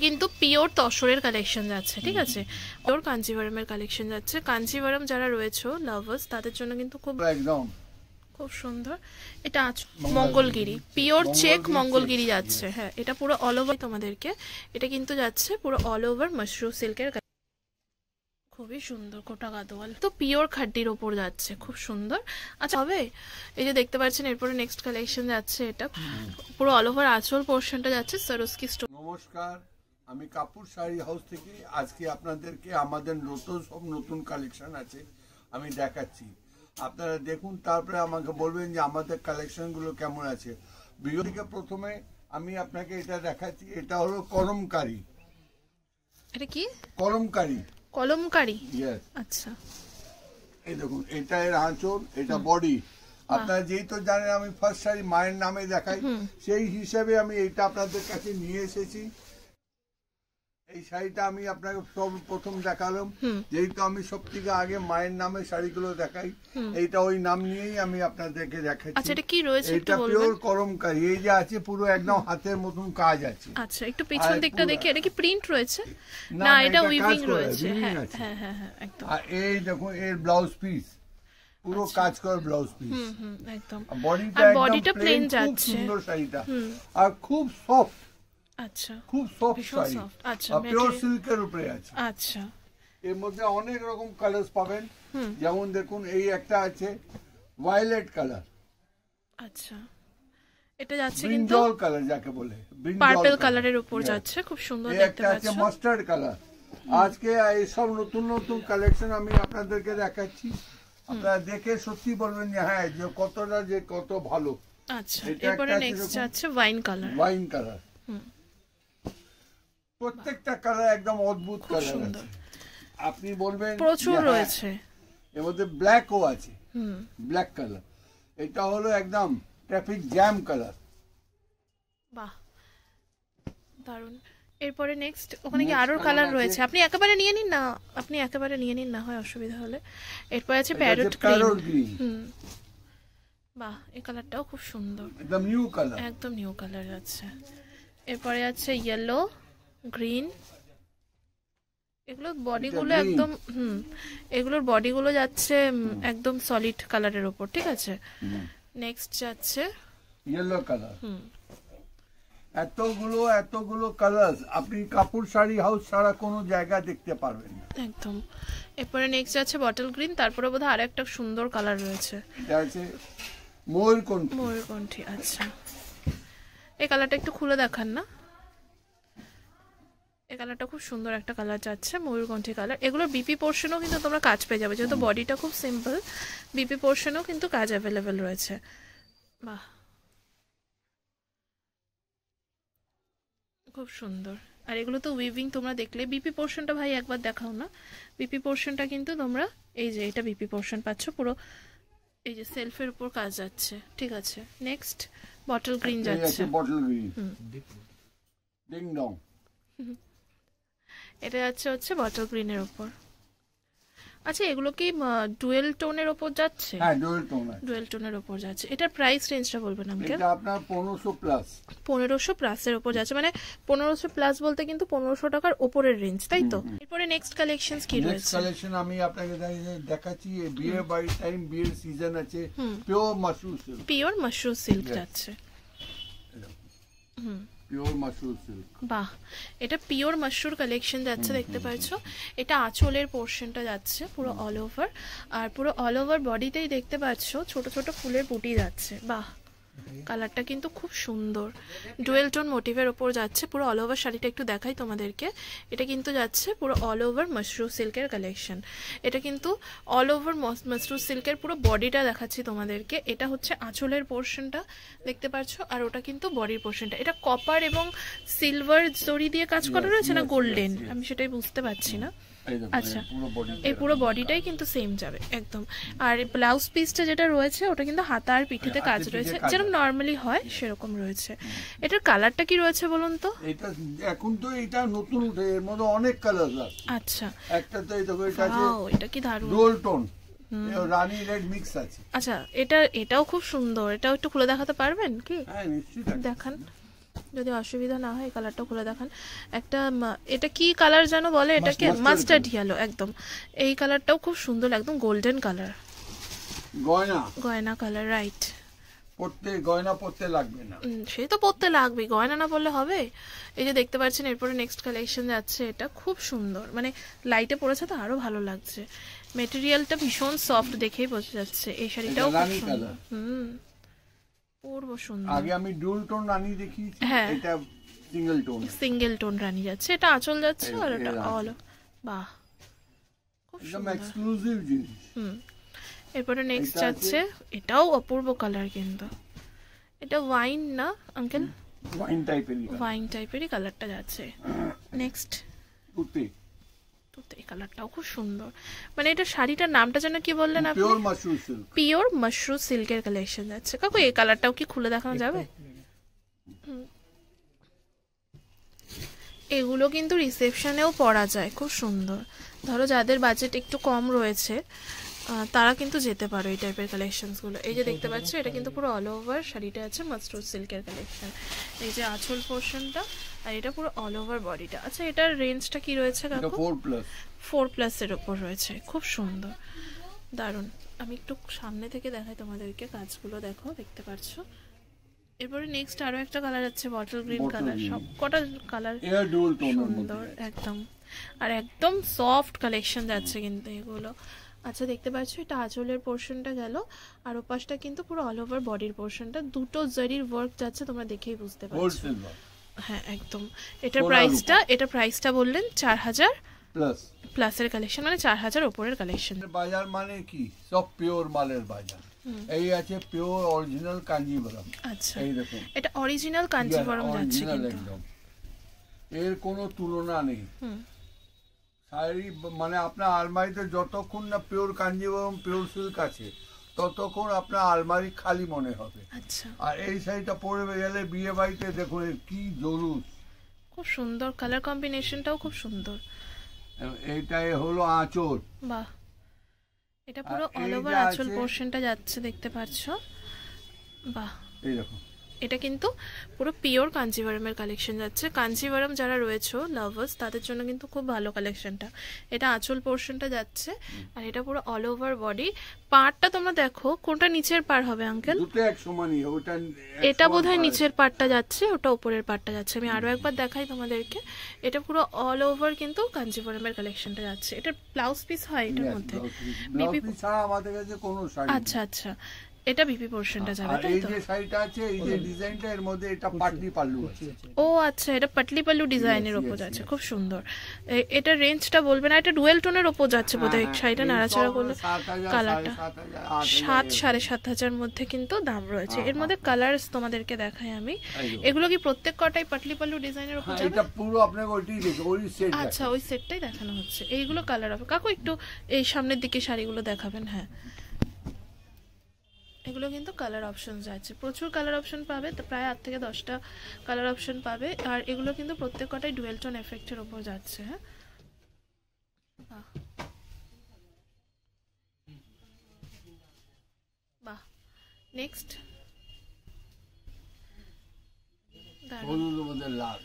কিন্তু pure তসরের collection যাচ্ছে, ঠিক আছে, পিওর কাঞ্জিভারমের কালেকশন যাচ্ছে। কাঞ্জিভারম যারা রয়েছে লাভার্স তাদের জন্য কিন্তু খুব একদম খুব সুন্দর। এটা মঙ্গলগিরি, পিওর চেক মঙ্গলগিরি যাচ্ছে। হ্যাঁ, এটা পুরো অল ওভার তোমাদেরকে, এটা কিন্তু যাচ্ছে পুরো অল ওভার মাশরুম সিল্কের, খুবই সুন্দর। কোটা গাদোয়াল তো পিওর খাড্ডির ওপর যাচ্ছে, খুব সুন্দর। আচ্ছা হবে, এই যে দেখতে পাচ্ছেন এরপরে নেক্সট কালেকশন যাচ্ছে, এটা পুরো অল ওভার আঁচল পোর্শনটা যাচ্ছে সরস্কি স্টোন। নমস্কার, আমি কাপুর শাড়ি হাউস থেকে আজকে আপনাদেরকে আমাদের সব নতুন কালেকশন আছে আমি দেখাচ্ছি। আপনারা দেখুন, তারপরে আমাকে বলবেন যে আমাদের কালেকশনগুলো কেমন আছে। ভিডিও থেকে প্রথমে আমি আপনাকে এটা দেখাচ্ছি, এটা হলো কলমকারি। এটা কি? কলমকারি। কলমকারি, আচ্ছা। এই দেখুন, এটা এর আঁচল, এটা বডি। আপনারা যেই তো জানেন আমি ফার্স্ট শাড়ি মায়ের নামে দেখাই, সেই হিসাবে আমি এইটা আপনাদের কাছে নিয়ে এসেছি। এই শাড়িটা আমি আপনাকে সব প্রথম দেখালাম, যেহেতু আমি সব থেকে আগে মায়ের নামে শাড়িগুলো দেখাই, এইটা ওই নাম নিয়েই আমি আপনাদেরকে দেখাচ্ছি। আচ্ছা, এটা কি রয়েছে একটু বলবেন? এটা পিওর কলমকারি। এই যে আছে পুরো একদম হাতের মতন কাজ আছে। আচ্ছা, একটু পিছন দিকটা দেখি, এটা কি প্রিন্ট রয়েছে? না, এটা উইভিং রয়েছে। হ্যাঁ হ্যাঁ হ্যাঁ হ্যাঁ, একদম। আর এই দেখুন, এর ব্লাউজ পিস পুরো কাজ করা ব্লাউজ পিস, একদম। বডিটা প্লেন যাচ্ছে। সুন্দর শাড়িটা, আর খুব সফট। আচ্ছা, খুব সফট শাড়ি। আচ্ছা, পিওর সিল্কের উপরে আছে। আচ্ছা, এর মধ্যে অনেক রকম কালার পাবেন, যেমন দেখুন এই একটা আছে ভায়োলেট কালার। আচ্ছা, এটা যাচ্ছে কিন্তু ব্রিঞ্জল কালার যাকে বলে, পার্পল কালারের উপর যাচ্ছে, খুব সুন্দর দেখতে পাচ্ছেন। একটা আছে মাস্টার্ড কালার। আজকে এই সব নতুন নতুন কালেকশন আমি আপনাদেরকে দেখাচ্ছি, আপনারা দেখে সত্যি বলবেন যে হ্যাঁ, যে কতটা যে কত ভালো। আচ্ছা, এরপরে নেক্সট যাচ্ছে ওয়াইন কালার। ওয়াইন কালার, প্রত্যেকটা কালার একদম অদ্ভুত কালার আছে। আপনি বলবেন প্রচুর রয়েছে, এর মধ্যে ব্ল্যাকও আছে, ব্ল্যাক কালার। এটা হলো একদম ট্রাফিক জ্যাম কালার। বাহ, দারুন। এরপরে নেক্সট ওখানে কি আরো কালার রয়েছে? আপনি একেবারে নিয়ে নিন না, আপনি একেবারে নিয়ে নিন, না হয় অসুবিধা হলে। এরপর আছে প্যারট গ্রিন। বাহ, এই কালারটাও খুব সুন্দর, একদম নিউ কালার, একদম নিউ কালার আছে। এরপরে আছে ইয়েলো, গ্রিন। এগুলোর বডিগুলো একদম এগুলোর বডিগুলো যাচ্ছে একদম সলিড কালারের উপর, ঠিক আছে। নেক্সট যাচ্ছে ইয়েলো কালার। এতগুলো কালার আপনি কাপুর শাড়ি হাউস ছাড়া কোনো জায়গা দেখতে পারবেন না, একদম। এরপরে নেক্সট যাচ্ছে বটল গ্রিন, তারপরে বোধহয় আরেকটা সুন্দর কালার রয়েছে, এটা আছে ময়ূরকণ্ঠী। ময়ূরকণ্ঠী, আচ্ছা। এই কালারটা একটু খুলে দেখান না, এই কালারটা খুব সুন্দর একটা কালার যাচ্ছে, ময়ূরকণ্ঠী কালার। এগুলোর বিপি পোর্শনও কিন্তু তোমরা কাজ পেয়ে যাবে, যেহেতু বডিটা খুব সিম্পল, বিপি পোর্শনও কিন্তু কাজ অ্যাভেলেবেল রয়েছে। বাহ, খুব সুন্দর। আর এগুলো তো উইভিং তোমরা দেখলে। বিপি পোর্শনটা ভাই একবার দেখাও না। বিপি পোর্শনটা কিন্তু তোমরা এই যে এটা বিপি পোর্শন পাচ্ছ, পুরো এই যে সেলফের উপর কাজ যাচ্ছে, ঠিক আছে। নেক্সট বটল গ্রিন যাচ্ছে, বটল গ্রিন, ডিং ডং। এটা যাচ্ছে হচ্ছে বটল গ্রিনের উপর। আচ্ছা, এগুলো কি ডুয়েল টোনের উপর যাচ্ছে? হ্যাঁ, ডুয়েল টোন, ডুয়েল টোনের উপর যাচ্ছে। এটার প্রাইস রেঞ্জটা বলবেন আমাকে? এটা আপনার 1500 প্লাস। 1500 প্লাসের উপর যাচ্ছে, মানে 1500 প্লাস বলতে কিন্তু 1500 টাকার উপরের রেঞ্জ, তাই তো? এরপরে নেক্সট কালেকশনস কি রয়েছে? নেক্সট কালেকশন আমি আপনাকে দেখাচ্ছি, বিয়ে বাড়ি টাইম, বিয়ের সিজন আছে, pure mushroom silk. Pure mushroom silk যাচ্ছে, পিওর মাশরুম সিল্ক। বাহ, এটা পিওর মাশরুম কালেকশন যাচ্ছে, দেখতে পাচ্ছো। এটা আঁচলের পোর্শনটা যাচ্ছে পুরো অল ওভার, আর পুরো অল ওভার বডিতেই দেখতে পাচ্ছো ছোট ছোট ফুলের বুটি যাচ্ছে। বাহ, কালারটা কিন্তু খুব সুন্দর, ডুয়েল টোন মোটিভের ওপর যাচ্ছে পুরো অল ওভার। শাড়িটা একটু দেখাই তোমাদেরকে, এটা কিন্তু যাচ্ছে পুরো অল ওভার মাশরুম সিল্কের কালেকশন। এটা কিন্তু অল ওভার মাশরুম সিল্কের পুরো বডিটা দেখাচ্ছি তোমাদেরকে। এটা হচ্ছে আঁচলের পোর্শনটা দেখতে পাচ্ছ, আর ওটা কিন্তু বডির পোর্শনটা। এটা কপার এবং সিলভার জরি দিয়ে কাজ করা রয়েছে না গোল্ডেন, আমি সেটাই বুঝতে পারছি না। আচ্ছা, এই পুরো বডিটাই কিন্তু সেম যাবে একদম। আর ব্লাউজ পিসটা যেটা রয়েছে ওটা কিন্তু হাতা আর পিঠেতে কাজ রয়েছে, যেরকম নরমালি হয় সেরকম রয়েছে। এটার কালারটা কি রয়েছে বলুন তো? এটা এখন তো এটা নতুন উঠে, এর মধ্যে অনেক কালার আছে। আচ্ছা, একটা তো এই দেখো, এটা আছে, এটা কি দারুণ ডুয়াল টোন, রানী রেড মিক্স আছে। আচ্ছা, এটাও খুব সুন্দর। এটাও একটু খুলে দেখাতে পারবেন কি? হ্যাঁ, নিশ্চয়ই দেখান। যদি অসুবিধা না হয় এই কালারটা খুলে দেখান। একটা এটা কি কালার যেন বলে এটাকে, মাস্টার্ড ইয়েলো একদম। এই কালারটাও খুব সুন্দর, একদম গোল্ডেন কালার, গয়না গয়না কালার, রাইট। পড়তে গয়না পড়তে লাগবে না, সে তো পড়তে লাগবে, গয়না না পড়লে হবে। এই যে দেখতে পাচ্ছেন এরপরে নেক্সট কালেকশন যাচ্ছে, এটা খুব সুন্দর, মানে লাইটে পড়েছে তো আরো ভালো লাগছে। মেটেরিয়ালটা ভীষণ সফট, দেখেই বোঝা যাচ্ছে। এই শাড়িটাও খুব সুন্দর, পূর্ব সুন্দর। আগে আমি ডুল টোন রানী দেখিয়েছি, হ্যাঁ এটা সিঙ্গেল টোন, সিঙ্গেল টোন রানী যাচ্ছে, এটা আঁচল যাচ্ছে আর এটা অল। বাহ, খুব একদম সুন্দর, এক্সক্লুসিভ জিনিস। এরপরে নেক্সট যাচ্ছে, এটাও অপূর্ব কালার কিন্তু। এটা ওয়াইন না আঙ্কেল? ওয়াইন টাইপেরই, ওয়াইন টাইপেরই কালারটা যাচ্ছে। নেক্সট পুঁতি, তো এই কালারটাও খুব সুন্দর, মানে এটা শাড়িটার নামটা যেন কি বললেন আপনি? Pure mushroom silk, pure mushroom সিল্কের কালেকশন যাচ্ছে। কাকু এই কালারটাও কি খুলে দেখানো যাবে? এগুলো কিন্তু রিসেপশনেও পরা যায়, খুব সুন্দর। ধরো যাদের বাজেট একটু কম রয়েছে তারা কিন্তু যেতে পারো এই টাইপের কালেকশনসগুলো। এই যে দেখতে পাচ্ছ এটা কিন্তু পুরো অল ওভার শাড়িটা আছে মাশরুম সিল্কের কালেকশন। এই যে আঁচল পোর্শনটা আর এটা পুরো অল ওভার বডিটা। আচ্ছা এটার রেঞ্জটা কি রয়েছে কাকু? 4+ এর উপর রয়েছে, খুব সুন্দর, দারুণ। আমি একটু সামনে থেকে দেখাই তোমাদেরকে, কাজগুলো দেখো, দেখতে পাচ্ছ। এরপরে নেক্সট আরো একটা কালার আছে বটল গ্রিন কালার, সব কটা কালার সুন্দর একদম, আর একদম সফট কালেকশন যাচ্ছে কিন্তু এগুলো। আচ্ছা দেখতে পাচ্ছ এটা আঁচলের পোর্শনটা গেল, আর ওপাশটা কিন্তু পুরো অল ওভার বডির পোর্শনটা, দুটো জরির ওয়ার্ক যাচ্ছে, তোমরা দেখেই বুঝতে পারছো। হ্যাঁ একদম। এটা প্রাইসটা বললেন 4000 প্লাসের কালেকশন, মানে 4000 উপরের কালেকশন। বাজার মানে কি সব পিওর মালের বাজার। এই আছে পিওর অরিজিনাল কাঞ্জিভরম। আচ্ছা এই দেখুন এটা অরিজিনাল কাঞ্জিভরম যাচ্ছে কিন্তু, একদম এর কোনো তুলনা নেই। শাড়ি মানে আপনার আলমারিতে যতক্ষণ না পিওর কাঞ্জিভরম পিওর সিল্ক আছে ততক্ষণ আপনার আলমারি খালি মনে হবে। আচ্ছা আর এই শাড়িটা পরে গেলে বিয়ে বাড়িতে দেখুন কি জলুস, খুব সুন্দর, কালার কম্বিনেশনটাও খুব সুন্দর। এইটাই হলো আঁচল, বাহ, এটা পুরো অল ওভার আঁচল পোর্শনটা যাচ্ছে, দেখতে পাচ্ছ। বাহ, এই দেখো এটা কিন্তু পুরো পিওর কাঞ্জিভারমের কালেকশন যাচ্ছে। কাঞ্জিভারম যারা রয়েছে লাভার্স তাদের জন্য কিন্তু খুব ভালো কালেকশনটা। এটা আঁচল পোর্শনটা যাচ্ছে আর এটা পুরো অল ওভার বডি। পাড়টা তোমরা দেখো, কোনটা নিচের পাড় হবে আঙ্কেল? দুটো এক সমানই, ওটা এটা বোধহয় নিচের পাড়টা যাচ্ছে, ওটা উপরের পাড়টা যাচ্ছে। আমি আরো একবার দেখাই তোমাদেরকে, এটা পুরো অল ওভার কিন্তু কাঞ্জিভারমের কালেকশনটা যাচ্ছে। এটা ব্লাউজ পিস হয় এটার মধ্যে, বিপি ছাড়া আমাদের কাছে কোনো শাড়ি। আচ্ছা আচ্ছা, এটা বিপি পোরশনটা যাবে তাই তো? এই যে শাড়িটা আছে, এই যে ডিজাইনটা, এর মধ্যে এটা পাটলি পাল্লু আছে। ও আচ্ছা, এটা পাটলি পাল্লু ডিজাইনের উপর যাচ্ছে, খুব সুন্দর। এটা রেঞ্জটা বলবে না? এটা ডুয়েল টোনের উপর যাচ্ছে বোধহয় শাড়িটা, নাড়াচাড়া করলে কালারটা 7,500-7,500 মধ্যে কিন্তু দাম রয়েছে। এর মধ্যে কালারস তোমাদেরকে দেখাই আমি। এগুলো কি প্রত্যেক কটাই পাটলি পাল্লু ডিজাইনের উপর যাবে? এটা পুরো আপনাকে ওইটাই দেখো, ওই সেট। আচ্ছা ওই সেটটাই দেখানো হচ্ছে। এইগুলো কালার হবে। কাকু একটু এই সামনের দিকে শাড়িগুলো দেখাবেন। হ্যাঁ, এগুলো কিন্তু কালার অপশন যাচ্ছে, প্রচুর কালার অপশন পাবে, তো প্রায় 8 থেকে 10টা কালার অপশন পাবে। আর এগুলো কিন্তু প্রত্যেক কটাই ডুয়েল টোন এফেক্টের উপর যাচ্ছে। হ্যাঁ, বাহ। নেক্সট লাল।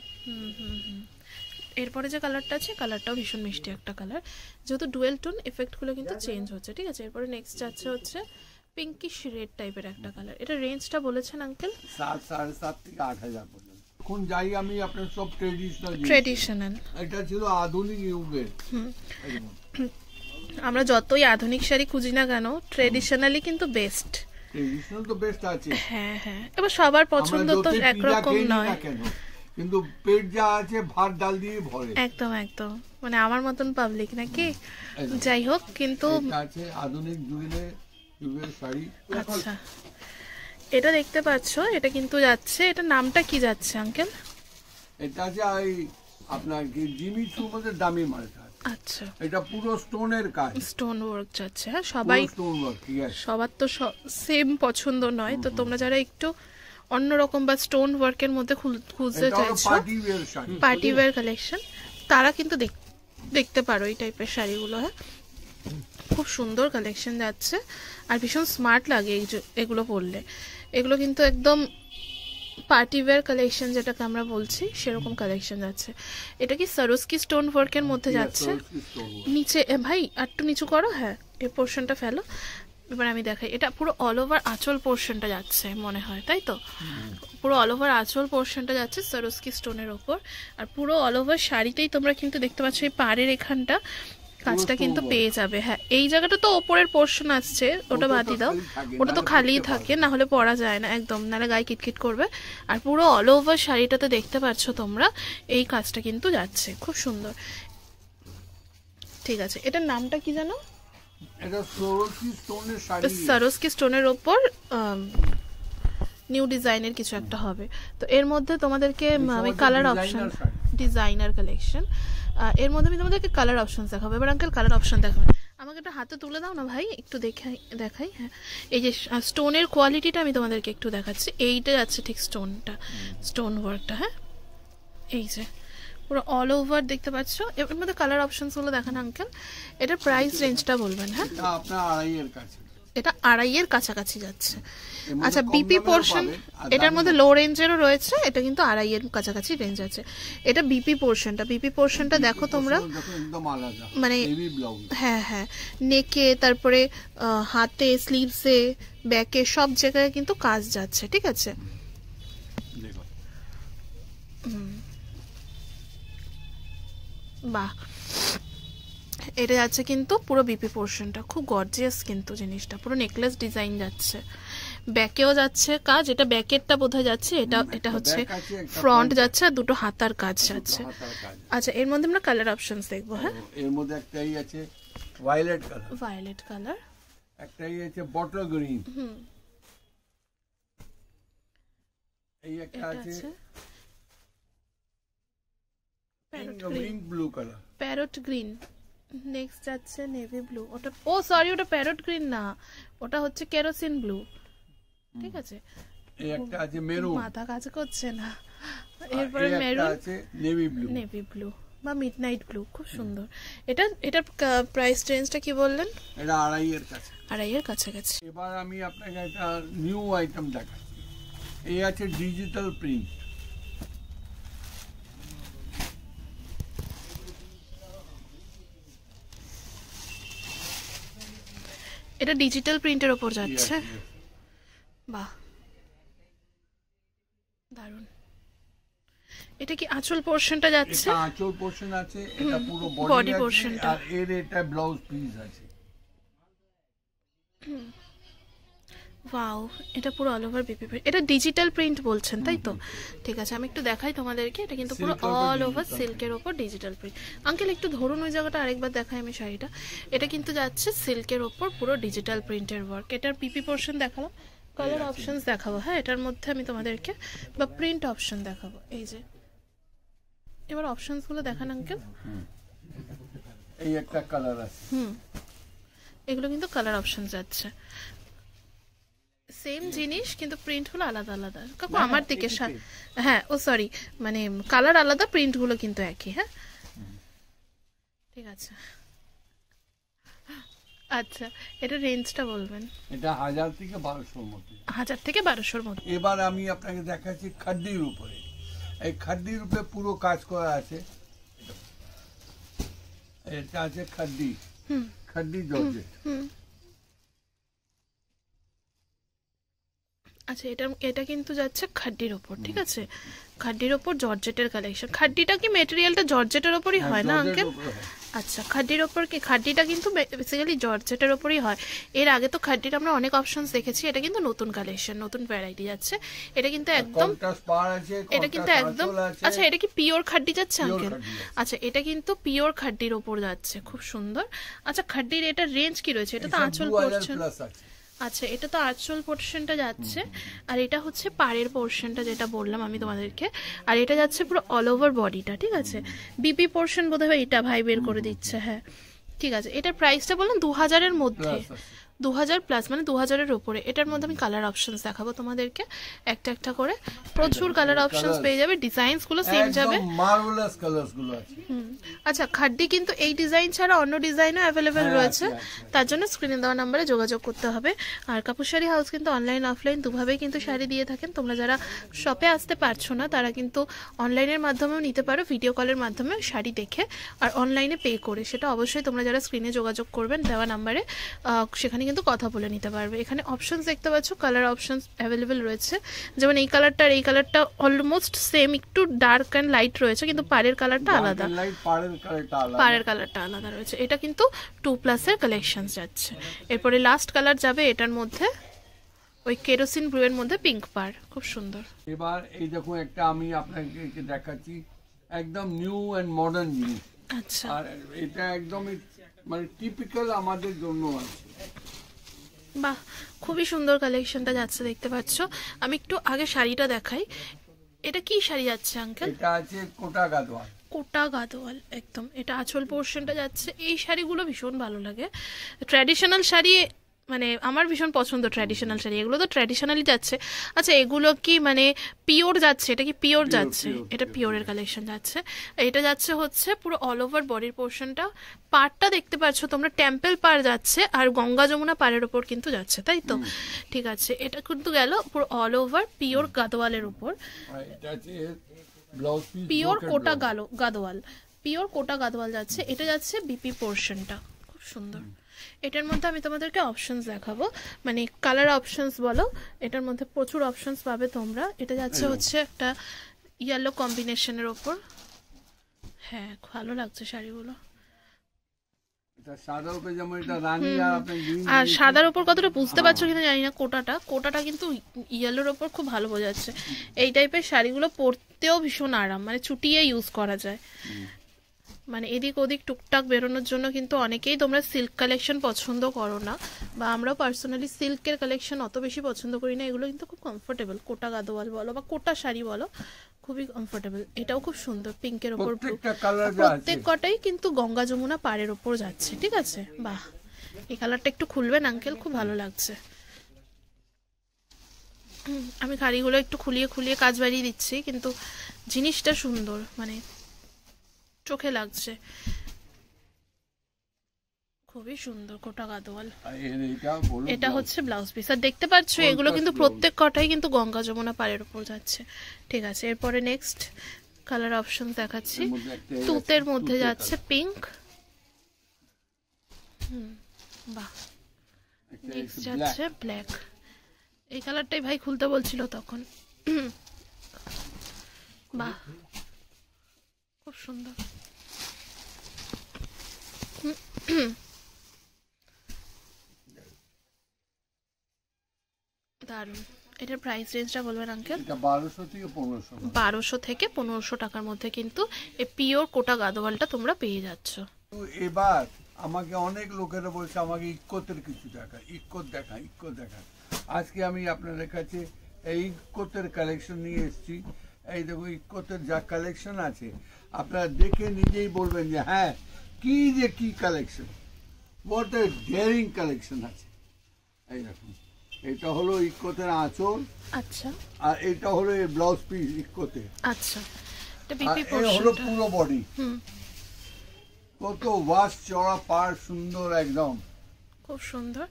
এরপরে যে কালারটা আছে, কালারটাও ভীষণ মিষ্টি একটা কালার, যেহেতু ডুয়েল টোন এফেক্টগুলো কিন্তু চেঞ্জ হচ্ছে। ঠিক আছে, এরপরে নেক্সট যাচ্ছে হচ্ছে পিঙ্কিশ রেড টাইপের একটা কালার। এটা রেঞ্জটা বলেছেন আঙ্কেল? 7,500 থেকে 8,000 পর্যন্ত। এখন যাই আমি আপনার সব ট্রেডিশনাল, এটা ছিল আধুনিক যুগের। আমরা যতই আধুনিক শাড়ি খুঁজি না কেন, ট্রেডিশনালি কিন্তু বেস্ট। ট্রেডিশনাল তো বেস্ট আছে। হ্যাঁ হ্যাঁ, এবার সবার পছন্দ তো একরকম নয়, কিন্তু পেট যা আছে ভাত ডাল দিয়ে ভরে। একদম একদম, মানে আমার মতন পাবলিক নাকি। যাই হোক, কিন্তু আছে আধুনিক যুগের শাড়ি। আচ্ছা, এটা দেখতে পাচ্ছ, এটা কিন্তু যাচ্ছে, এটা নামটা কি যাচ্ছে আঙ্কেল? এটা আছে আপনার কি জিমি চুর মধ্যে দামি মালটা। আচ্ছা, এটা পুরো স্টোনের কাজ, স্টোন ওয়ার্ক যাচ্ছে। হ্যাঁ, সবাই স্টোন ওয়ার্ক, সবার তো সেম পছন্দ নয়, তো তোমরা যারা একটু অন্যরকম বা স্টোন ওয়ার্কের মধ্যে খুঁজতে চাইছো পার্টি ওয়্যার কালেকশন, তারা কিন্তু দেখতে পারো এই টাইপের শাড়িগুলো। হ্যাঁ, খুব সুন্দর কালেকশন যাচ্ছে আর ভীষণ স্মার্ট লাগে এগুলো পরলে। এগুলো কিন্তু একদম পার্টি ওয়্যার কালেকশন যেটাকে আমরা বলছি সেরকম কালেকশন যাচ্ছে। এটা কি সরোস্কি স্টোন ওয়ার্কের মধ্যে যাচ্ছে। নিচে ভাই একটু নিচু করো, হ্যাঁ এই পোর্শনটা ফেলো। এবার আমি দেখাই, এটা পুরো অল ওভার আঁচল পোর্শনটা যাচ্ছে মনে হয়, তাই তো? পুরো অল ওভার আঁচল পোর্শনটা যাচ্ছে সরোস্কি স্টোনের ওপর। আর পুরো অল ওভার শাড়িতেই তোমরা কিন্তু দেখতে পাচ্ছ এই পাড়ের এখানটা কাজটা কিন্তু পেয়ে যাবে। হ্যাঁ এই জায়গাটা তো ওপরের পোর্শন আসছে, ওটা বাদই দাও, ওটা তো খালিই থাকে, না হলে পরা যায় না একদম, নাহলে গায়ে কিটকিট করবে। আর পুরো অল ওভার শাড়িটাতে দেখতে পাচ্ছ তোমরা এই কাজটা কিন্তু যাচ্ছে, খুব সুন্দর। ঠিক আছে, এটার নামটা কি জানো? এটা সরোস্কি স্টোনের শাড়ি, সরোস্কি স্টোনের ওপর নিউ ডিজাইনের কিছু একটা হবে। তো এর মধ্যে তোমাদেরকে আমি কালার অপশন, ডিজাইনার কালেকশন, এর মধ্যে আমি তোমাদেরকে কালার অপশন দেখাবো। এবার আঙ্কেল কালার অপশন দেখাবেন, আমাকে একটা হাতে তুলে দাও না ভাই, একটু দেখাই। হ্যাঁ এই যে স্টোনের কোয়ালিটিটা আমি তোমাদেরকে একটু দেখাচ্ছি। এইটা যাচ্ছে ঠিক স্টোনটা, স্টোন ওয়ার্কটা। হ্যাঁ এই যে পুরো অল ওভার দেখতে পাচ্ছ। এর মধ্যে কালার অপশনসগুলো দেখান আঙ্কেল। এটার প্রাইস রেঞ্জটা বলবেন। হ্যাঁ আপনার 2.5 কাছে, এটা 2.5 কাছাকাছি যাচ্ছে। আচ্ছা বিপি পোর্শন, এটার মধ্যে লো রেঞ্জেরও রয়েছে, এটা কিন্তু 2.5 কাছাকাছি রেঞ্জ আছে। এটা বিপি পোর্শনটা দেখো তোমরা, মানে হ্যাঁ হ্যাঁ নেকে, তারপরে হাতে, স্লিভসে, ব্যাকে সব জায়গায় কিন্তু কাজ যাচ্ছে। ঠিক আছে, বাহ এটা যাচ্ছে কিন্তু পুরো বিপি পোর্শনটা, খুব গর্জিয়াস কিন্তু জিনিসটা, পুরো নেকলেস ডিজাইন যাচ্ছে, ব্যাকেও যাচ্ছে কাজ। এটা ব্যাকেরটা বোধহয় যাচ্ছে, এটা হচ্ছে ফ্রন্ট যাচ্ছে, আর দুটো হাতার কাজ যাচ্ছে। আচ্ছা এর মধ্যে আমরা কালার অপশনস দেখবো। হ্যাঁ এর মধ্যে একটাই আছে ভায়োলেট কালার, একটাই আছে বটল গ্রিন, এই একটা আছে blue colour, parrot green. Next যাচ্ছে নেভি ব্লু, ওটা ও সরি ওটা প্যারট গ্রিন না, ওটা হচ্ছে কেরোসিন ব্লু। ঠিক আছে, এই একটা আছে মেরুন, মাথা কাজ করছে না। এরপরে মেরুন আছে নেভি ব্লু বা মিডনাইট ব্লু, খুব সুন্দর। এটার প্রাইস রেঞ্জটা কি বললেন? এটা 2.5 কাছে, 2.5 কাছাকাছি। এবার আমি আপনাকে একটা নিউ আইটেম দেখাচ্ছি। এই আছে ডিজিটাল প্রিন্ট, এটা ডিজিটাল প্রিন্টের উপর যাচ্ছে। বাহ দারুন। এটা কি আঁচল পোর্শনটা যাচ্ছে? এটা আঁচল পোর্শন আছে, এটা পুরো বডি পোর্শনটা, আর এর এটা ব্লাউজ পিস আছে। ওয়াও, এটা পুরো অল ওভার বিপি প্রিন্ট। এটা ডিজিটাল প্রিন্ট বলছেন তাই তো? ঠিক আছে, আমি একটু দেখাই তোমাদেরকে। এটা কিন্তু পুরো অল ওভার সিল্কের ওপর ডিজিটাল প্রিন্ট। আঙ্কেল একটু ধরুন ওই জায়গাটা, আরেকবার দেখাই আমি শাড়িটা। এটা কিন্তু যাচ্ছে সিল্কের ওপর পুরো ডিজিটাল প্রিন্টের ওয়ার্ক। এটার পিপি পোর্শন দেখালাম, কালার অপশনস দেখাবো। হ্যাঁ এটার মধ্যে আমি তোমাদেরকে বা প্রিন্ট অপশন দেখাবো। এই যে এবার অপশনসগুলো দেখান আঙ্কেল। এই একটা কালার আছে, এগুলো কিন্তু কালার অপশন যাচ্ছে। সেম জিনিস কিন্তু প্রিন্ট হলো আলাদা আলাদা। কাকু আমার দিকে, হ্যাঁ ও সরি, মানে কালার আলাদা, প্রিন্ট গুলো কিন্তু একই। হ্যাঁ ঠিক আছে। আচ্ছা এটা রেঞ্জটা বলবেন? এটা 1000 থেকে 1200 এর মধ্যে, 1000 থেকে 1200 এর মধ্যে। এবার আমি আপনাকে দেখাচ্ছি খাদ্দির উপরে। এই খাদ্দির উপরে পুরো কাজ করা আছে। এটা আছে খাদ্দি জর্জেট। আচ্ছা এটা কিন্তু যাচ্ছে খাড্ডির ওপর। ঠিক আছে, খাড্ডির ওপর জর্জেটের কালেকশন। খাড্ডিটা কি মেটেরিয়ালটা জর্জেটের ওপরই হয় না আঙ্কেল? আচ্ছা খাড্ডির ওপর কি, খাড্ডিটা কিন্তু বেসিক্যালি জর্জেটের ওপরই হয়। এর আগে তো খাড্ডির আমরা অনেক অপশনস দেখেছি, এটা কিন্তু নতুন কালেকশন, নতুন ভ্যারাইটি যাচ্ছে। এটা কিন্তু একদম, এটা কিন্তু একদম, আচ্ছা এটা কি পিওর খাড্ডি যাচ্ছে আঙ্কেল? আচ্ছা এটা কিন্তু পিওর খাড্ডির ওপর যাচ্ছে, খুব সুন্দর। আচ্ছা খাড্ডির এটা রেঞ্জ কি রয়েছে? এটা তো আঁচল পোর্শন। আচ্ছা এটা তো আঁচল পোর্শনটা যাচ্ছে, আর এটা হচ্ছে পাড়ের পোর্শনটা যেটা বললাম আমি তোমাদেরকে, আর এটা যাচ্ছে পুরো অল ওভার বডিটা। ঠিক আছে, বিপি পোর্শন বোধহয় এটা ভাই বের করে দিচ্ছে। হ্যাঁ ঠিক আছে, এটার প্রাইসটা বললাম 2000 এর মধ্যে। 2000+ মানে 2000-এর উপরে। এটার মধ্যে আমি কালার অপশনস দেখাবো তোমাদেরকে একটা একটা করে। প্রচুর কালার অপশনস পেয়ে যাবে, ডিজাইনস গুলো সেম যাবে, একদম মার্ভেলাস কালারস গুলো আছে। আচ্ছা, খাড্ডি কিন্তু এই ডিজাইন ছাড়া অন্য ডিজাইনও অ্যাভেলেবেল রয়েছে, তার জন্য স্ক্রিনে দেওয়া নাম্বারে যোগাযোগ করতে হবে। আর কাপুর শাড়ি হাউস কিন্তু অনলাইন অফলাইন দুভাবেই কিন্তু শাড়ি দিয়ে থাকেন। তোমরা যারা শপে আসতে পারছো না তারা কিন্তু অনলাইনের মাধ্যমেও নিতে পারো, ভিডিও কলের মাধ্যমে শাড়ি দেখে আর অনলাইনে পে করে। সেটা অবশ্যই তোমরা যারা স্ক্রিনে যোগাযোগ করবেন দেওয়া নাম্বারে, সেখানে কিন্তু কথা বলে নিতে পারবে। এখানে অপশনস দেখতে পাচ্ছ, কালার অপশনস অ্যাভেলেবেল রয়েছে। যেমন এই কালারটা আর এই কালারটা অলমোস্ট সেম, একটু ডার্ক অ্যান্ড লাইট রয়েছে, কিন্তু পাড়ের কালারটা আলাদা, পাড়ের কালারটা আলাদা রয়েছে। এটা কিন্তু 2+ এর কালেকশন যাচ্ছে। এরপরে লাস্ট কালার যাবে এটার মধ্যে, ওই কেরোসিন ব্লু এর মধ্যে পিঙ্ক পাড়, খুব সুন্দর। এবার এই দেখুন একটা আমি আপনাকে দেখাচ্ছি একদম নিউ এন্ড মডার্ন জিনিস। আচ্ছা, আর এটা একদমই মানে টিপিক্যাল আমাদের জন্য আছে। বাহ, খুবই সুন্দর কালেকশনটা যাচ্ছে দেখতে পাচ্ছ। আমি একটু আগে শাড়িটা দেখাই। এটা কি শাড়ি যাচ্ছে আঙ্কেল? এটা আছে কোটা গাদোয়াল। কোটা গাদোয়াল একদম, এটা আঁচল পোর্শনটা যাচ্ছে। এই শাড়িগুলো ভীষণ ভালো লাগে, ট্র্যাডিশনাল শাড়ি, মানে আমার ভীষণ পছন্দ ট্র্যাডিশনাল শাড়ি, এগুলো তো ট্র্যাডিশনালি যাচ্ছে। আচ্ছা, এগুলো কি মানে পিওর যাচ্ছে? এটা কি পিওর যাচ্ছে? এটা পিওরের কালেকশন যাচ্ছে। এটা যাচ্ছে হচ্ছে পুরো অল ওভার বডির পোর্শনটা, পাড়টা দেখতে পাচ্ছ তোমরা টেম্পল পাড় যাচ্ছে, আর গঙ্গা যমুনা পাড়ের ওপর কিন্তু যাচ্ছে, তাই তো? ঠিক আছে, এটা কিন্তু গেল পুরো অল ওভার পিওর গাদোয়ালের উপর, পিওর কোটা গাদোয়াল, পিওর কোটা গাদোয়াল যাচ্ছে। এটা যাচ্ছে বিপি পোর্শনটা, খুব সুন্দর। এটার মধ্যে আমি তোমাদেরকে অপশনস দেখাবো, মানে কালার অপশনস বলো, এটার মধ্যে প্রচুর অপশনস পাবে তোমরা। এটা যাচ্ছে হচ্ছে একটা ইয়েলো কম্বিনেশনের ওপর, হ্যাঁ ভালো লাগছে শাড়িগুলো। আর সাদার উপর কতটা বুঝতে পারছো কিনা জানি না, কোটাটা কিন্তু ইয়েলোর ওপর খুব ভালো বোঝাচ্ছে। এই টাইপের শাড়িগুলো পরতেও ভীষণ আরাম, মানে চুটিয়ে ইউজ করা যায়, মানে এদিক ওদিক টুকটাক বেরোনোর জন্য। কিন্তু অনেকেই তোমরা সিল্ক কালেকশন পছন্দ করো না, বা আমরাও পার্সোনালি সিল্কের কালেকশন অত বেশি পছন্দ করি না। এগুলো কিন্তু খুব কমফোর্টেবল, কোটা গাদোয়াল বলো বা কোটা শাড়ি বলো, খুবই কমফোর্টেবল। এটাও খুব সুন্দর, পিঙ্কের ওপর প্রত্যেক কটাই কিন্তু গঙ্গা যমুনা পাড়ের ওপর যাচ্ছে। ঠিক আছে, বাহ, এই কালারটা একটু খুলবেন আঙ্কেল, খুব ভালো লাগছে। আমি শাড়িগুলো একটু খুলিয়ে খুলিয়ে কাজ বাড়িয়ে দিচ্ছি, কিন্তু জিনিসটা সুন্দর, মানে চোখে লাগছে, খুবই সুন্দর কোটা গাদোয়াল। এটা হচ্ছে ব্লাউজ পিস, আর দেখতে পাচ্ছ এগুলো কিন্তু প্রত্যেক কটাই কিন্তু গঙ্গা যমুনা পাড়ের উপর যাচ্ছে। ঠিক আছে, এরপরে নেক্সট কালার অপশন দেখাচ্ছি। তুতের মধ্যে যাচ্ছে পিঙ্ক, বাহ। নেক্সট যাচ্ছে ব্ল্যাক, এই কালারটাই ভাই খুলতে বলছিল তখন, বাহ খুব সুন্দর। দারুন। এটার প্রাইস রেঞ্জটা বলবেন আঙ্কেল? এটা 1200 থেকে 1500। 1200 থেকে 1500 টাকার মধ্যে কিন্তু এই পিওর কোটা গাদোয়ালটা তোমরা পেয়ে যাচ্ছ। তো এবার আমাকে অনেক লোকেরা বলছে আমাকে ইক্কতের কিছু দেখা, ইক্কত দেখা। আজকে আমি আপনাদের কাছে এই ইক্কতের কালেকশন নিয়ে এসেছি। এই দেখো ইক্কতের যা কালেকশন আছে আপনারা দেখে নিজেই বলবেন যে হ্যাঁ কি collection, what a daring collection আছে। এই দেখুন, এটা হলো ইক্কতের আঁচল, আচ্ছা, আর এটা হলো এই ব্লাউজ পিস ইক্কতে, আচ্ছা। এটা বিপি এটা পোরশন, হলো পুরো বডি। কত ওয়াশ চড়া পাড়, সুন্দর একদম, খুব সুন্দর।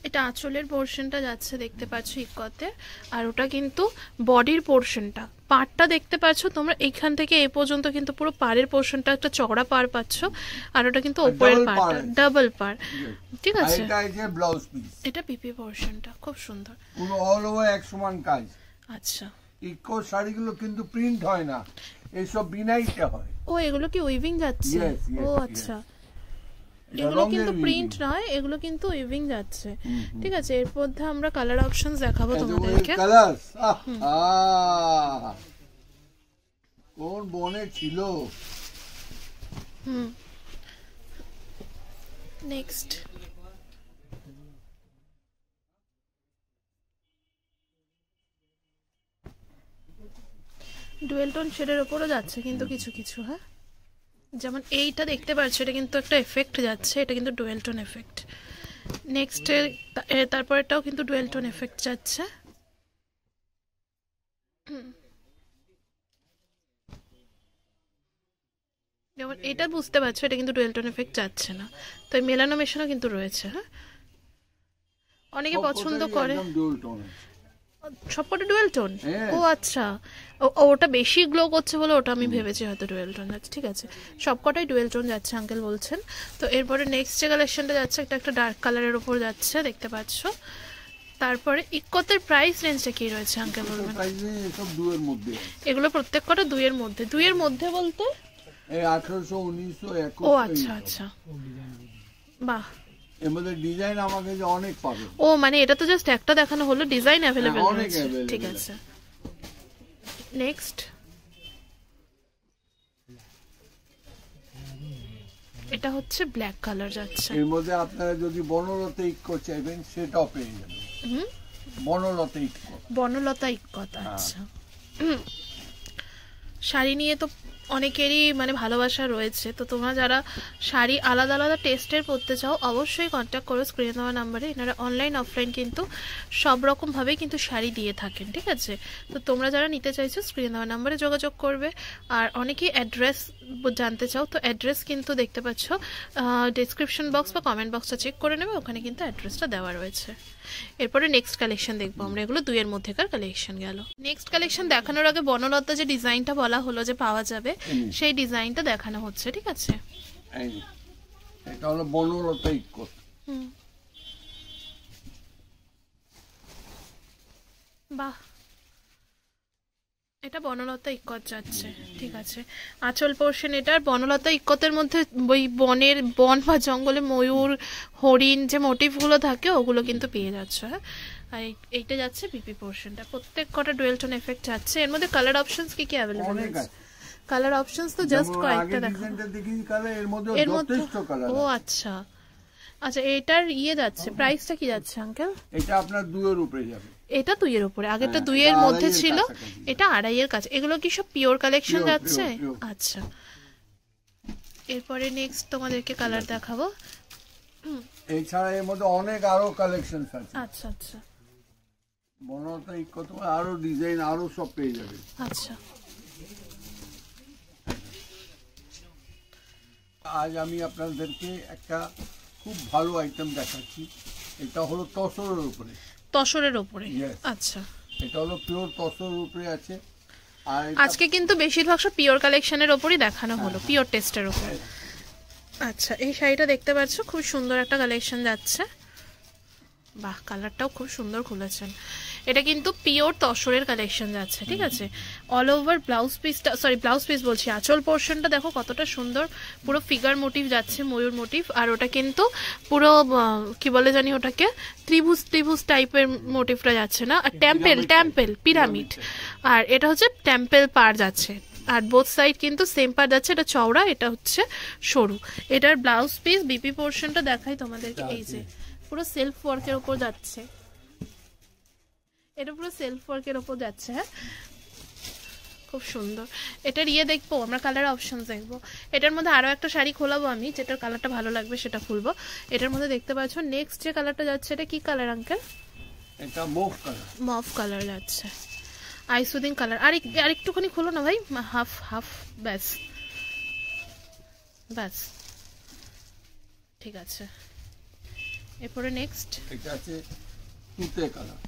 এটা আঁচলের পোর্শনটা যাচ্ছে দেখতে পাচ্ছ ইক্কতে, আর ওটা কিন্তু বডির পোর্শনটা, পাড়টা দেখতে পাচ্ছ তোমরা এইখান থেকে এই পর্যন্ত কিন্তু পুরো পাড়ের পোর্শনটা একটা চওড়া পাড় পাচ্ছ, আর ওটা কিন্তু উপরের পাড়টা ডাবল পাড়। ঠিক আছে, এটা এই যে ব্লাউজ পিস, এটা পিপি পোর্শনটা খুব সুন্দর, পুরো অল ওভার এক সমান কাজ। আচ্ছা, ইকো শাড়িগুলো কিন্তু প্রিন্ট হয় না, এইসব বিনাইতে হয়। ও এগুলো কি উইভিং যাচ্ছে? ও আচ্ছা, এগুলো কিন্তু প্রিন্ট নয়, এগুলো কিন্তু উইভিং যাচ্ছে। ঠিক আছে, এর মধ্যে আমরা কালার অপশনস দেখাবো তোমাদেরকে। কালার কোন বনে ছিল। নেক্সট ডুয়েল টোন শেডের উপরও যাচ্ছে কিন্তু কিছু কিছু, হ্যাঁ, যেমন এইটা দেখতে পাচ্ছ, এটা কিন্তু একটা এফেক্ট যাচ্ছে, এটা কিন্তু ডুয়েল টোন এফেক্ট। নেক্সট তারপরেটাও কিন্তু ডুয়েল টোন এফেক্ট যাচ্ছে। যেমন এটা বুঝতে পারছো এটা কিন্তু ডুয়েল টোন এফেক্ট যাচ্ছে না, তো এই মেলানো মেশানো কিন্তু রয়েছে। হ্যাঁ, অনেকে পছন্দ করে সবকটা ডুয়েল টোন। ও আচ্ছা, ওটা বেশি গ্লো করছে বলে ওটা আমি ভেবেছি হয়তো ডুয়েল টোন যাচ্ছে। ঠিক আছে, সবকটাই ডুয়েল টোন যাচ্ছে আঙ্কেল বলছেন। তো এরপরে নেক্সট যে কালেকশনটা যাচ্ছে একটা একটা ডার্ক কালারের উপর যাচ্ছে দেখতে পাচ্ছ। তারপরে ইক্কতের প্রাইস রেঞ্জটা কি রয়েছে আঙ্কেল বলবেন? এগুলো প্রত্যেক কটা 2 এর মধ্যে। 2 এর মধ্যে বলতে 1800, 1900, ও আচ্ছা আচ্ছা, বাহ। এর মধ্যে ডিজাইন আমাকে যে অনেক পাবে। ও মানে এটা তো জাস্ট একটা দেখানো হলো, ডিজাইন अवेलेबल আছে। ঠিক আছে, নেক্সট এটা হচ্ছে ব্ল্যাক কালার যাচ্ছে। এর মধ্যে আপনারা যদি বনলতা ইক্কো চাইবেন সেটাও পেয়ে যাবেন। বনলতা ইক্কো, বনলতা ইক্কত। আচ্ছা, শাড়ি নিয়ে তো অনেকেরই মানে ভালোবাসা রয়েছে, তো তোমরা যারা শাড়ি আলাদা আলাদা টেস্টের পরতে চাও অবশ্যই কন্ট্যাক্ট করো স্ক্রিনে দেওয়া নাম্বারে। এনারা অনলাইন অফলাইন কিন্তু সব রকমভাবেই কিন্তু শাড়ি দিয়ে থাকেন। ঠিক আছে, তো তোমরা যারা নিতে চাইছো স্ক্রিনে দেওয়া নাম্বারে যোগাযোগ করবে। আর অনেকেই অ্যাড্রেস জানতে চাও, তো অ্যাড্রেস কিন্তু দেখতে পাচ্ছ ডেসক্রিপশন বক্স বা কমেন্ট বক্সটা চেক করে নেবে, ওখানে কিন্তু অ্যাড্রেসটা দেওয়া রয়েছে। এরপরে নেক্সট কালেকশন দেখবো আমরা, এগুলো 2 এর মধ্যেকার কালেকশন গেল। নেক্সট কালেকশন দেখানোর আগে বনলতা যে ডিজাইনটা বলা হলো যে পাওয়া যাবে সেই ডিজাইনটা দেখানো হচ্ছে। ঠিক আছে, এটা হলো বনলতা ইক্কত। বাহ, এটা বনলতা ইক্কত যাচ্ছে। ঠিক আছে, আঁচল পোর্শন এটার বনলতা ইক্কতের মধ্যে ওই বনের বন বা জঙ্গলে ময়ূর হরিণ যে মোটিভগুলো থাকে ওগুলো কিন্তু পেয়ে যাচ্ছে। হ্যাঁ, আর এইটা যাচ্ছে বিপি পোর্শনটা। প্রত্যেক কটা ডুয়েল টোন এফেক্ট যাচ্ছে। এর মধ্যে কালার অপশনস কি কি अवेलेबल আছে? কালার অপশনস তো জাস্ট কয়েকটা দেখো। এর মধ্যে ও আচ্ছা আচ্ছা, এটার যাচ্ছে প্রাইসটা কি যাচ্ছে আঙ্কেল? এটা আপনার 2 এর উপরে যাবে। এটা 2 এর উপরে, আগেরটা 2 এর মধ্যে ছিল, এটা 2.5 এর কাছে। এগুলো কি সব পিওর কালেকশন যাচ্ছে? আচ্ছা, এরপরে নেক্সট তোমাদেরকে কালার দেখাবো। এছাড়া এর মধ্যে অনেক আরো কালেকশন আছে। আচ্ছা আচ্ছা, বনলতা ইক্কত আরো ডিজাইন আরো সব পেয়ে যাবে। আচ্ছা, আজ আমি আপনাদেরকে একটা খুব ভালো আইটেম দেখাচ্ছি। এটা হলো তসরের উপরে। তসরের উপরে, আচ্ছা, এটা হলো পিওর তসরের উপরে আছে। আর আজকে কিন্তু বেশিরভাগ সব পিওর কালেকশনের উপরই দেখানো হলো, পিওর টেস্টের উপর। আচ্ছা, এই শাড়িটা দেখতে পাচ্ছ, খুব সুন্দর একটা কালেকশন যাচ্ছে। বাহ, কালারটাও খুব সুন্দর খুলেছেন। এটা কিন্তু পিওর তসরের কালেকশন যাচ্ছে। ঠিক আছে, অল ওভার ব্লাউজ পিসটা, সরি ব্লাউজ পিস বলছি, আঁচল পোর্শনটা দেখো কতটা সুন্দর, পুরো ফিগার মোটিভ যাচ্ছে, ময়ূর মোটিভ। আর ওটা কিন্তু পুরো কি বলে জানি ওটাকে, ত্রিভুজ ত্রিভুজ টাইপের মোটিভটা যাচ্ছে না, আর টেম্পেল টেম্পেল পিরামিড। আর এটা হচ্ছে টেম্পেল পার যাচ্ছে, আর বোথ সাইড কিন্তু সেম পার যাচ্ছে। এটা চওড়া, এটা হচ্ছে সরু। এটার ব্লাউজ পিস বিপি পোর্শনটা দেখাই তোমাদেরকে। এই যে পুরো সেলফ ওয়ার্কের উপর যাচ্ছে, এটা পুরো সেলফ ওয়ার্কের উপর যাচ্ছে। হ্যাঁ, খুব সুন্দর। এটার দেখবো আমরা, কালার অপশন দেখবো। এটার মধ্যে আরো একটা শাড়ি খোলাবো আমি, যেটার কালারটা ভালো লাগবে সেটা খুলবো। এটার মধ্যে দেখতে পাচ্ছ নেক্সট যে কালারটা যাচ্ছে, এটা কি কালার আঙ্কেল? এটা মফ কালার। মফ কালার যাচ্ছে, আইসুদিং কালার। আর একটুখানি খুলো না ভাই, হাফ হাফ, ব্যাস ব্যাস, ঠিক আছে। এরপরে নেক্সট এটা আছে তুতে কালার।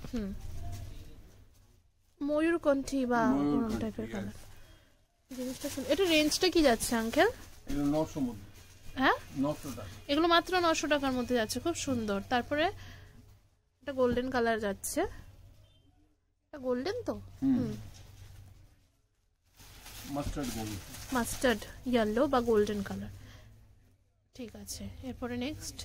ময়ূরকণ্ঠী বা কোন টাইপের কালার জিনিসটা। এটা রেঞ্জটা কি যাচ্ছে আঙ্কেল? এগুলো 900 মধ্যে। হ্যাঁ, 900 টাকা। এগুলো মাত্র 900 টাকার মধ্যে যাচ্ছে, খুব সুন্দর। তারপরে এটা গোল্ডেন কালার যাচ্ছে, এটা গোল্ডেন তো, মাস্টার্ড গোল্ড, মাস্টার্ড ইয়েলো বা গোল্ডেন কালার। ঠিক আছে, এরপরে নেক্সট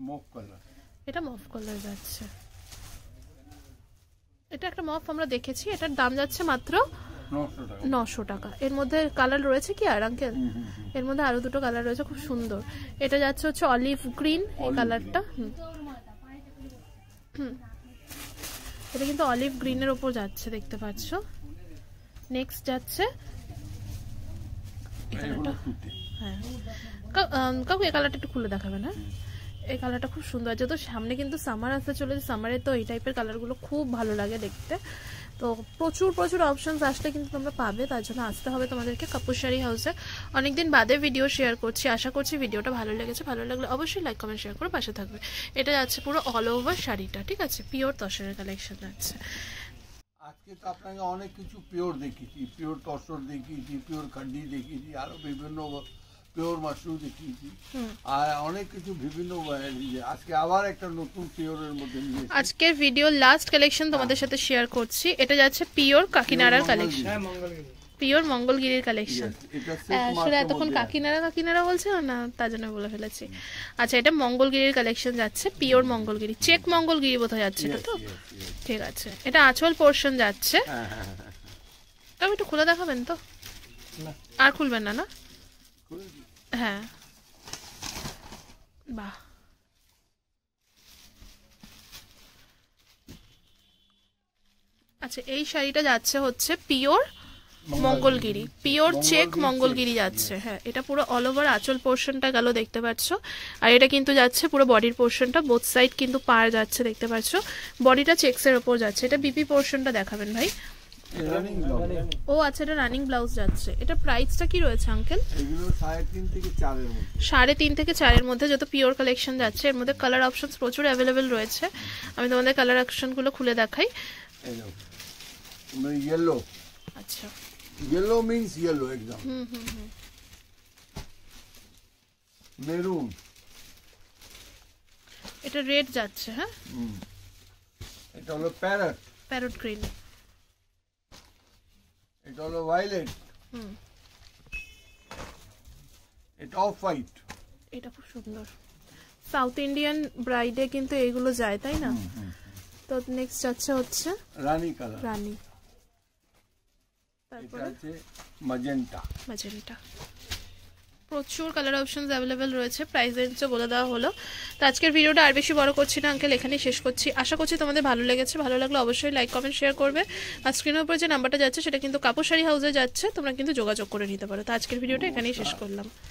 মফ কালার। এটা মফ কালার যাচ্ছে। এটা একটা মফ আমরা দেখেছি, এটার দাম যাচ্ছে মাত্র 900 টাকা। এর মধ্যে কালার রয়েছে কি আর আঙ্কেল? এর মধ্যে আরো দুটো কালার রয়েছে, খুব সুন্দর। এটা যাচ্ছে হচ্ছে অলিভ গ্রিন, এই কালারটা। এটা কিন্তু অলিভ গ্রিনের উপর যাচ্ছে, দেখতে পাচ্ছ। নেক্সট যাচ্ছে এই কালারটা, তুতে হ্যাঁ কাকু এই কালারটা একটু খুলে দেখাবেন। হ্যাঁ এই কালারটা খুব সুন্দর, যেহেতু সামনে কিন্তু সামার আসতে চলেছে, সামারে তো এই টাইপের কালারগুলো খুব ভালো লাগে দেখতে। তো প্রচুর প্রচুর অপশনস আসলে কিন্তু তোমরা পাবে, তার জন্য আসতে হবে তোমাদেরকে কাপুর শাড়ি হাউসে। অনেকদিন বাদে ভিডিও শেয়ার করছি, আশা করছি ভিডিওটা ভালো লেগেছে। ভালো লাগলে অবশ্যই লাইক কমেন্ট শেয়ার করে পাশে থাকবে। এটা যাচ্ছে পুরো অল ওভার শাড়িটা, ঠিক আছে, পিওর তসরের কালেকশন যাচ্ছে। আজকে তো আপনাকে অনেক কিছু পিওর দেখিয়েছি, পিওর তসর দেখিয়েছি, পিওর খান্ডি দেখিয়েছি, আরো বিভিন্ন পিওর মাশরুম দেখিয়েছি, আর অনেক কিছু বিভিন্ন আজকে আবার একটা নতুন পিওরের মধ্যে নিয়ে আজকের ভিডিও লাস্ট কালেকশন তোমাদের সাথে শেয়ার করছি। এটা যাচ্ছে পিওর কাকিনাড়ার কালেকশন, পিওর মঙ্গলগিরির কালেকশন। আসলে এতক্ষণ কাকিনাড়া বলছে না, তার জন্য বলে ফেলেছি। আচ্ছা এটা মঙ্গলগিরির কালেকশন যাচ্ছে, পিওর মঙ্গলগিরি, চেক মঙ্গলগিরি বোধহয় যাচ্ছে এটা তো, ঠিক আছে। এটা আঁচল পোর্শন যাচ্ছে, তবে একটু খুলে দেখাবেন তো, আর খুলবেন না? না হ্যাঁ বাহ, আচ্ছা এই শাড়িটা যাচ্ছে হচ্ছে pure Mangalagiri, pure check Mangalagiri যাচ্ছে। হ্যাঁ এটা পুরো অল ওভার আঁচল পোর্শনটা গেল দেখতে পাচ্ছ, আর এটা কিন্তু যাচ্ছে পুরো বডির পোর্শনটা, বোথ সাইড কিন্তু পার যাচ্ছে দেখতে পাচ্ছ, বডিটা চেক্সের ওপর যাচ্ছে। এটা বিপি পোর্শনটা দেখাবেন ভাই। ও আচ্ছা এটা রানিং ব্লাউজ যাচ্ছে। এটা প্রাইসটা কি রয়েছে আঙ্কেল? এগুলো 3.5 থেকে 4 এর মধ্যে, 3.5 থেকে 4 এর মধ্যে, যত পিওর কালেকশন যাচ্ছে। এর মধ্যে কালার অপশনস প্রচুর অ্যাভেলেবেল রয়েছে, আমি তোমাদের কালার অপশনগুলো খুলে দেখাই। ইয়েলো, আচ্ছা ইয়েলো মিন্স ইয়েলো একদম, মেরুন, এটা রেড যাচ্ছে, হ্যাঁ এটা হলো প্যারট, প্যারট গ্রিন, এটা হলো ভায়োলেট, এটা অফ হোয়াইট। এটা খুব সুন্দর, সাউথ ইন্ডিয়ান ব্রাইডে কিন্তু এগুলো যায় তাই না? তো নেক্সট যাচ্ছে হচ্ছে রানী কালার, রানী, এটা তারপরে আছে ম্যাজেন্টা, ম্যাজেন্টা। প্রচুর কালার অপশনস অ্যাভেলেবেল রয়েছে, প্রাইস রেঞ্জও বলে দেওয়া হলো। তো আজকের ভিডিওটা আর বেশি বড় করছি না আঙ্কেল, এখানেই শেষ করছি। আশা করছি তোমাদের ভালো লেগেছে, ভালো লাগলে অবশ্যই লাইক কমেন্ট শেয়ার করবে। আর স্ক্রিনের উপরে যে নাম্বারটা যাচ্ছে সেটা কিন্তু কাপুর শাড়ি হাউসে যাচ্ছে, তোমরা কিন্তু যোগাযোগ করে নিতে পারো। তো আজকের ভিডিওটা এখানেই শেষ করলাম।